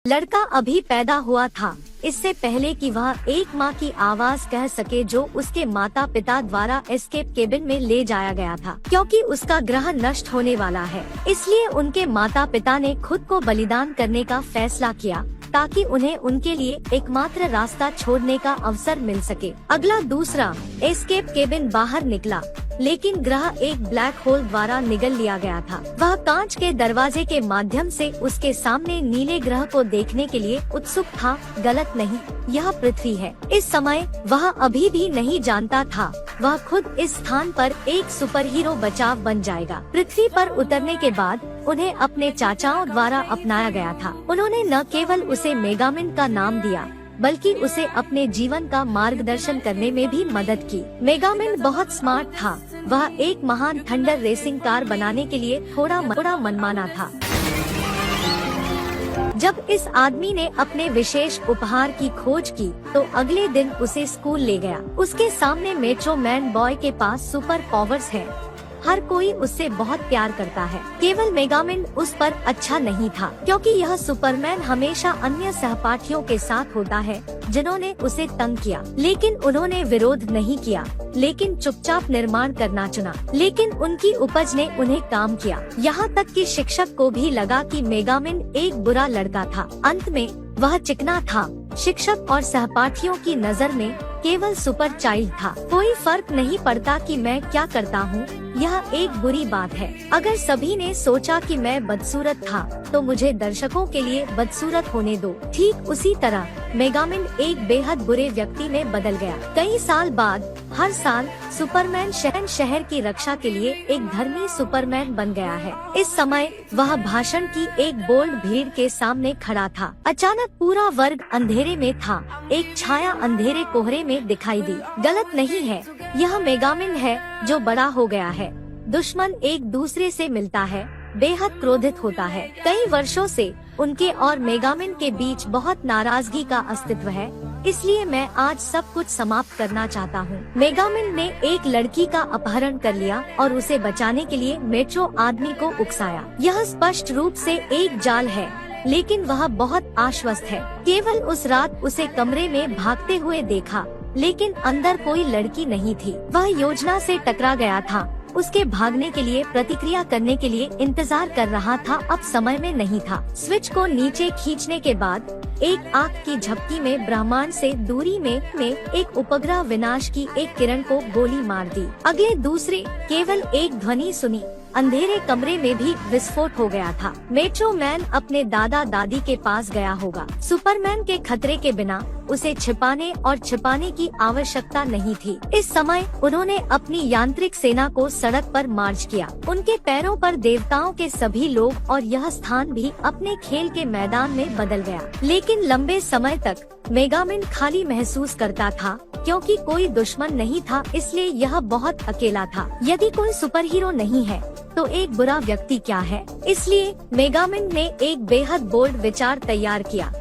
लड़का अभी पैदा हुआ था, इससे पहले कि वह एक माँ की आवाज कह सके जो उसके माता पिता द्वारा एस्केप केबिन में ले जाया गया था। क्योंकि उसका ग्रह नष्ट होने वाला है, इसलिए उनके माता पिता ने खुद को बलिदान करने का फैसला किया ताकि उन्हें उनके लिए एकमात्र रास्ता छोड़ने का अवसर मिल सके। अगला दूसरा एस्केप केबिन बाहर निकला, लेकिन ग्रह एक ब्लैक होल द्वारा निगल लिया गया था। वह कांच के दरवाजे के माध्यम से उसके सामने नीले ग्रह को देखने के लिए उत्सुक था। गलत नहीं, यह पृथ्वी है। इस समय वह अभी भी नहीं जानता था वह खुद इस स्थान पर एक सुपर हीरो बचाव बन जाएगा। पृथ्वी पर उतरने के बाद उन्हें अपने चाचाओं द्वारा अपनाया गया था। उन्होंने न केवल उसे मेगामिन का नाम दिया, बल्कि उसे अपने जीवन का मार्गदर्शन करने में भी मदद की। मेगामिन बहुत स्मार्ट था। वह एक महान थंडर रेसिंग कार बनाने के लिए थोड़ा मनमाना था। जब इस आदमी ने अपने विशेष उपहार की खोज की, तो अगले दिन उसे स्कूल ले गया। उसके सामने मेट्रो मैन बॉय के पास सुपर पावर्स है। हर कोई उससे बहुत प्यार करता है। केवल मेगामिन उस पर अच्छा नहीं था, क्योंकि यह सुपरमैन हमेशा अन्य सहपाठियों के साथ होता है जिन्होंने उसे तंग किया। लेकिन उन्होंने विरोध नहीं किया, लेकिन चुपचाप निर्माण करना चुना। लेकिन उनकी उपज ने उन्हें काम किया। यहाँ तक कि शिक्षक को भी लगा कि मेगामिन एक बुरा लड़का था। अंत में वह चिकना था। शिक्षक और सहपाठियों की नजर में केवल सुपर चाइल्ड था। कोई फर्क नहीं पड़ता कि मैं क्या करता हूँ, यह एक बुरी बात है। अगर सभी ने सोचा कि मैं बदसूरत था, तो मुझे दर्शकों के लिए बदसूरत होने दो। ठीक उसी तरह मेगामिन एक बेहद बुरे व्यक्ति में बदल गया। कई साल बाद हर साल सुपरमैन शहर की रक्षा के लिए एक धर्मी सुपरमैन बन गया है। इस समय वह भाषण की एक बोल्ड भीड़ के सामने खड़ा था। अचानक पूरा वर्ग अंधेरे में था। एक छाया अंधेरे कोहरे में दिखाई दी। गलत नहीं है, यह मेगामिन है जो बड़ा हो गया है। दुश्मन एक दूसरे से मिलता है, बेहद क्रोधित होता है। कई वर्षों से उनके और मेगामिन के बीच बहुत नाराजगी का अस्तित्व है, इसलिए मैं आज सब कुछ समाप्त करना चाहता हूँ। मेगामिन ने एक लड़की का अपहरण कर लिया और उसे बचाने के लिए मेट्रो आदमी को उकसाया। यह स्पष्ट रूप से एक जाल है, लेकिन वह बहुत आश्वस्त है। केवल उस रात उसे कमरे में भागते हुए देखा, लेकिन अंदर कोई लड़की नहीं थी। वह योजना से टकरा गया था। उसके भागने के लिए प्रतिक्रिया करने के लिए इंतजार कर रहा था। अब समय में नहीं था। स्विच को नीचे खींचने के बाद एक आग की झपकी में ब्रह्मांड से दूरी में एक उपग्रह विनाश की एक किरण को गोली मार दी। अगले दूसरे केवल एक ध्वनि सुनी। अंधेरे कमरे में भी विस्फोट हो गया था। मेट्रो मैन अपने दादा दादी के पास गया होगा। सुपरमैन के खतरे के बिना उसे छिपाने की आवश्यकता नहीं थी। इस समय उन्होंने अपनी यांत्रिक सेना को सड़क पर मार्च किया। उनके पैरों पर देवताओं के सभी लोग और यह स्थान भी अपने खेल के मैदान में बदल गया। लेकिन लंबे समय तक मेगामिन खाली महसूस करता था, क्योंकि कोई दुश्मन नहीं था, इसलिए यह बहुत अकेला था। यदि कोई सुपर हीरो नहीं है, तो एक बुरा व्यक्ति क्या है? इसलिए मेगामिन ने एक बेहद बोल्ड विचार तैयार किया।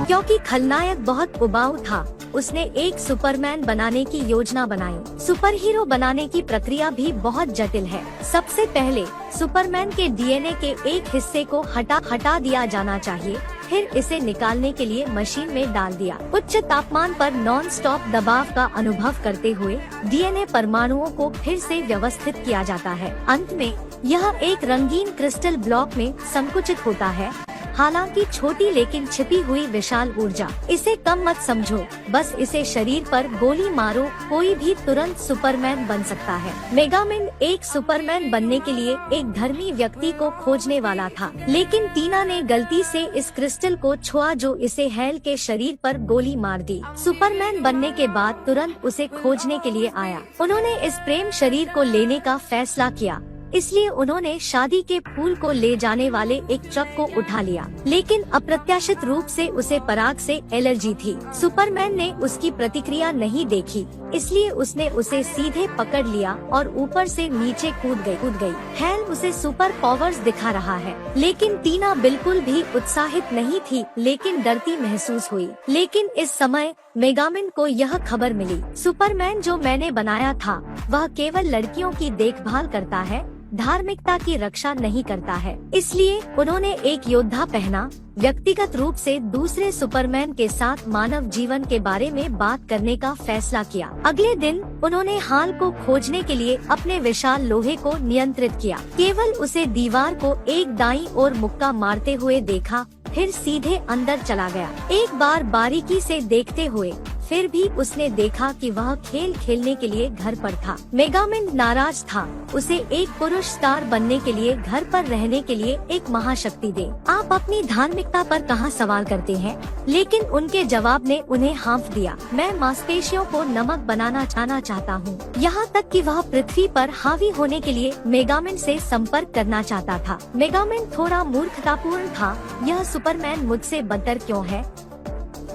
क्योंकि खलनायक बहुत उबाऊ था, उसने एक सुपरमैन बनाने की योजना बनाई। सुपर हीरो बनाने की प्रक्रिया भी बहुत जटिल है। सबसे पहले सुपरमैन के डीएनए के एक हिस्से को हटा दिया जाना चाहिए। फिर इसे निकालने के लिए मशीन में डाल दिया। उच्च तापमान पर नॉन स्टॉप दबाव का अनुभव करते हुए डीएनए परमाणुओं को फिर से व्यवस्थित किया जाता है। अंत में यह एक रंगीन क्रिस्टल ब्लॉक में संकुचित होता है। हालांकि छोटी लेकिन छिपी हुई विशाल ऊर्जा। इसे कम मत समझो, बस इसे शरीर पर गोली मारो, कोई भी तुरंत सुपरमैन बन सकता है। मेगामिन एक सुपरमैन बनने के लिए एक धर्मी व्यक्ति को खोजने वाला था, लेकिन टीना ने गलती से इस क्रिस्टल को छुआ जो इसे हैल के शरीर पर गोली मार दी। सुपरमैन बनने के बाद तुरंत उसे खोजने के लिए आया। उन्होंने इस प्रेम शरीर को लेने का फैसला किया, इसलिए उन्होंने शादी के फूल को ले जाने वाले एक ट्रक को उठा लिया। लेकिन अप्रत्याशित रूप से उसे पराग से एलर्जी थी। सुपरमैन ने उसकी प्रतिक्रिया नहीं देखी, इसलिए उसने उसे सीधे पकड़ लिया और ऊपर से नीचे कूद गई। हैल उसे सुपर पावर्स दिखा रहा है, लेकिन टीना बिल्कुल भी उत्साहित नहीं थी, लेकिन डरती महसूस हुई। लेकिन इस समय मेगामिन को यह खबर मिली, सुपरमैन जो मैंने बनाया था वह केवल लड़कियों की देखभाल करता है, धार्मिकता की रक्षा नहीं करता है। इसलिए उन्होंने एक योद्धा पहना, व्यक्तिगत रूप से दूसरे सुपरमैन के साथ मानव जीवन के बारे में बात करने का फैसला किया। अगले दिन उन्होंने हाल को खोजने के लिए अपने विशाल लोहे को नियंत्रित किया। केवल उसे दीवार को एक दाईं ओर मुक्का मारते हुए देखा, फिर सीधे अंदर चला गया। एक बार बारीकी से देखते हुए फिर भी उसने देखा कि वह खेल खेलने के लिए घर पर था। मेगामिंड नाराज था। उसे एक पुरुष स्टार बनने के लिए घर पर रहने के लिए एक महाशक्ति दे। आप अपनी धार्मिकता पर कहाँ सवाल करते हैं? लेकिन उनके जवाब ने उन्हें हाँफ दिया। मैं मांसपेशियों को नमक बनाना चाहता हूँ। यहाँ तक कि वह पृथ्वी पर हावी होने के लिए मेगामिंड से संपर्क करना चाहता था। मेगामिंड थोड़ा मूर्खतापूर्ण था। यह सुपरमैन मुझसे बदतर क्यों है?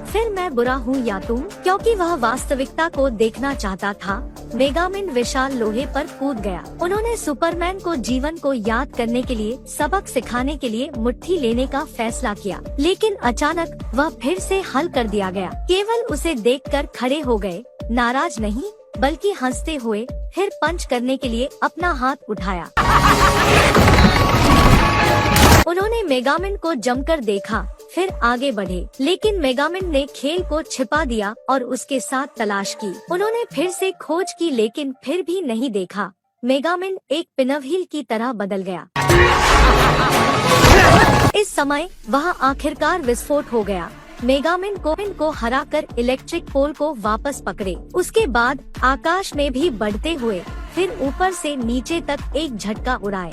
फिर मैं बुरा हूँ या तुम? क्योंकि वह वास्तविकता को देखना चाहता था। मेगामिंड विशाल लोहे पर कूद गया। उन्होंने सुपरमैन को जीवन को याद करने के लिए सबक सिखाने के लिए मुट्ठी लेने का फैसला किया, लेकिन अचानक वह फिर से हल कर दिया गया। केवल उसे देखकर खड़े हो गए, नाराज नहीं बल्कि हंसते हुए। फिर पंच करने के लिए अपना हाथ उठाया। उन्होंने मेगामिंड को जमकर देखा, फिर आगे बढ़े, लेकिन मेगामिंड ने खेल को छिपा दिया और उसके साथ तलाश की। उन्होंने फिर से खोज की, लेकिन फिर भी नहीं देखा। मेगामिंड एक पिनवहील की तरह बदल गया। इस समय वह आखिरकार विस्फोट हो गया। मेगामिंड को हराकर इलेक्ट्रिक पोल को वापस पकड़े। उसके बाद आकाश में भी बढ़ते हुए फिर ऊपर से नीचे तक एक झटका उड़ाए।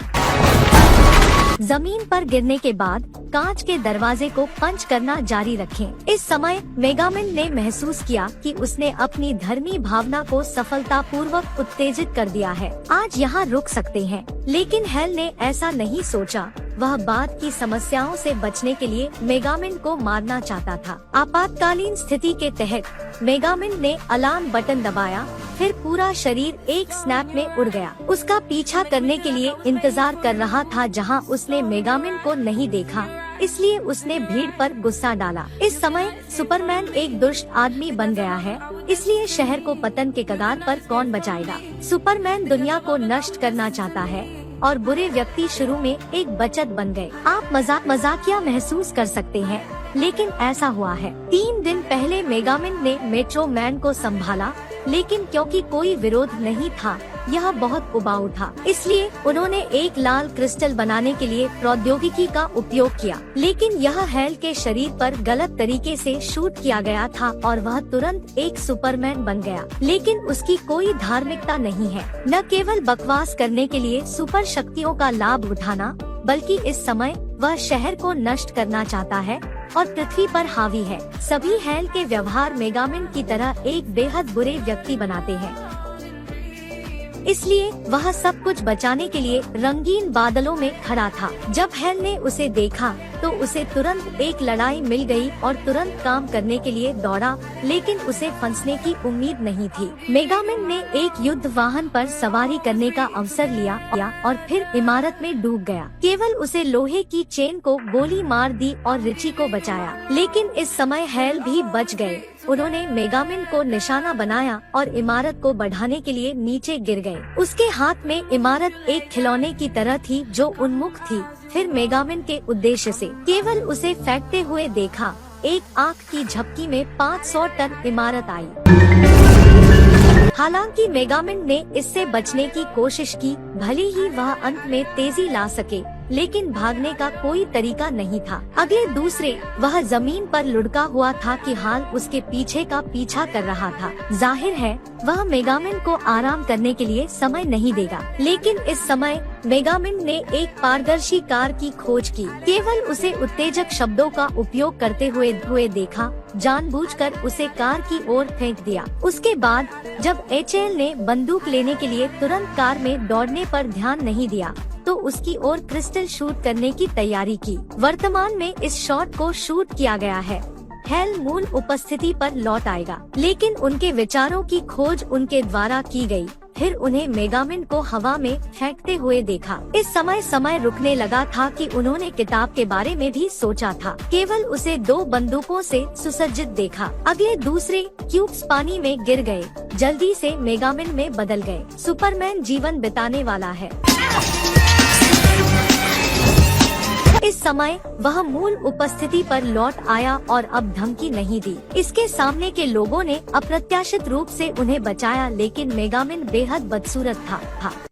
जमीन पर गिरने के बाद कांच के दरवाजे को पंच करना जारी रखें। इस समय मेगामिंड ने महसूस किया कि उसने अपनी धर्मी भावना को सफलतापूर्वक उत्तेजित कर दिया है। आज यहाँ रुक सकते हैं, लेकिन हेल ने ऐसा नहीं सोचा। वह बाद की समस्याओं से बचने के लिए मेगामिंड को मारना चाहता था। आपातकालीन स्थिति के तहत मेगामिंड ने अलार्म बटन दबाया, फिर पूरा शरीर एक स्नैप में उड़ गया। उसका पीछा करने के लिए इंतजार कर रहा था जहां उसने मेगामिंड को नहीं देखा, इसलिए उसने भीड़ पर गुस्सा डाला। इस समय सुपरमैन एक दुष्ट आदमी बन गया है, इसलिए शहर को पतन के कगार पर कौन बचाएगा? सुपरमैन दुनिया को नष्ट करना चाहता है और बुरे व्यक्ति शुरू में एक बचत बन गए। आप मजाकिया महसूस कर सकते हैं, लेकिन ऐसा हुआ है। 3 दिन पहले मेगामिंड ने मेट्रो मैन को संभाला, लेकिन क्योंकि कोई विरोध नहीं था, यह बहुत उबाऊ था, इसलिए उन्होंने एक लाल क्रिस्टल बनाने के लिए प्रौद्योगिकी का उपयोग किया। लेकिन यह हेल के शरीर पर गलत तरीके से शूट किया गया था और वह तुरंत एक सुपरमैन बन गया। लेकिन उसकी कोई धार्मिकता नहीं है, न केवल बकवास करने के लिए सुपर शक्तियों का लाभ उठाना, बल्कि इस समय वह शहर को नष्ट करना चाहता है और पृथ्वी पर हावी है। सभी हेल के व्यवहार मेगामिंड की तरह एक बेहद बुरे व्यक्ति बनाते हैं, इसलिए वह सब कुछ बचाने के लिए रंगीन बादलों में खड़ा था। जब हेल ने उसे देखा तो उसे तुरंत एक लड़ाई मिल गई और तुरंत काम करने के लिए दौड़ा, लेकिन उसे फंसने की उम्मीद नहीं थी। मेगामिंड ने एक युद्ध वाहन पर सवारी करने का अवसर लिया और फिर इमारत में डूब गया। केवल उसे लोहे की चेन को गोली मार दी और रिची को बचाया, लेकिन इस समय हेल भी बच गए। उन्होंने मेगामिंड को निशाना बनाया और इमारत को बढ़ाने के लिए नीचे गिर गए। उसके हाथ में इमारत एक खिलौने की तरह थी जो उन्मुख थी। फिर मेगामिंड के उद्देश्य से केवल उसे फेंकते हुए देखा। एक आंख की झपकी में 500 टन इमारत आई। हालांकि मेगामिंड ने इससे बचने की कोशिश की, भले ही वह अंत में तेजी ला सके, लेकिन भागने का कोई तरीका नहीं था। अगले दूसरे वह जमीन पर लुढ़का हुआ था कि हाल उसके पीछे का पीछा कर रहा था। जाहिर है वह मेगामिंड को आराम करने के लिए समय नहीं देगा, लेकिन इस समय मेगामिंड ने एक पारदर्शी कार की खोज की। केवल उसे उत्तेजक शब्दों का उपयोग करते हुए देखा, जानबूझकर उसे कार की ओर फेंक दिया। उसके बाद जब एचएल ने बंदूक लेने के लिए तुरंत कार में दौड़ने पर ध्यान नहीं दिया, तो उसकी ओर क्रिस्टल शूट करने की तैयारी की। वर्तमान में इस शॉट को शूट किया गया है। हेल मूल उपस्थिति पर लौट आएगा, लेकिन उनके विचारों की खोज उनके द्वारा की गई। फिर उन्हें मेगामिंड को हवा में फेंकते हुए देखा। इस समय रुकने लगा था कि उन्होंने किताब के बारे में भी सोचा था। केवल उसे 2 बंदूकों से सुसज्जित देखा। अगले दूसरे क्यूब्स पानी में गिर गए, जल्दी से मेगामिंड में बदल गए। सुपरमैन जीवन बिताने वाला है। इस समय वह मूल उपस्थिति पर लौट आया और अब धमकी नहीं दी। इसके सामने के लोगों ने अप्रत्याशित रूप से उन्हें बचाया, लेकिन मेगामिन बेहद बदसूरत था।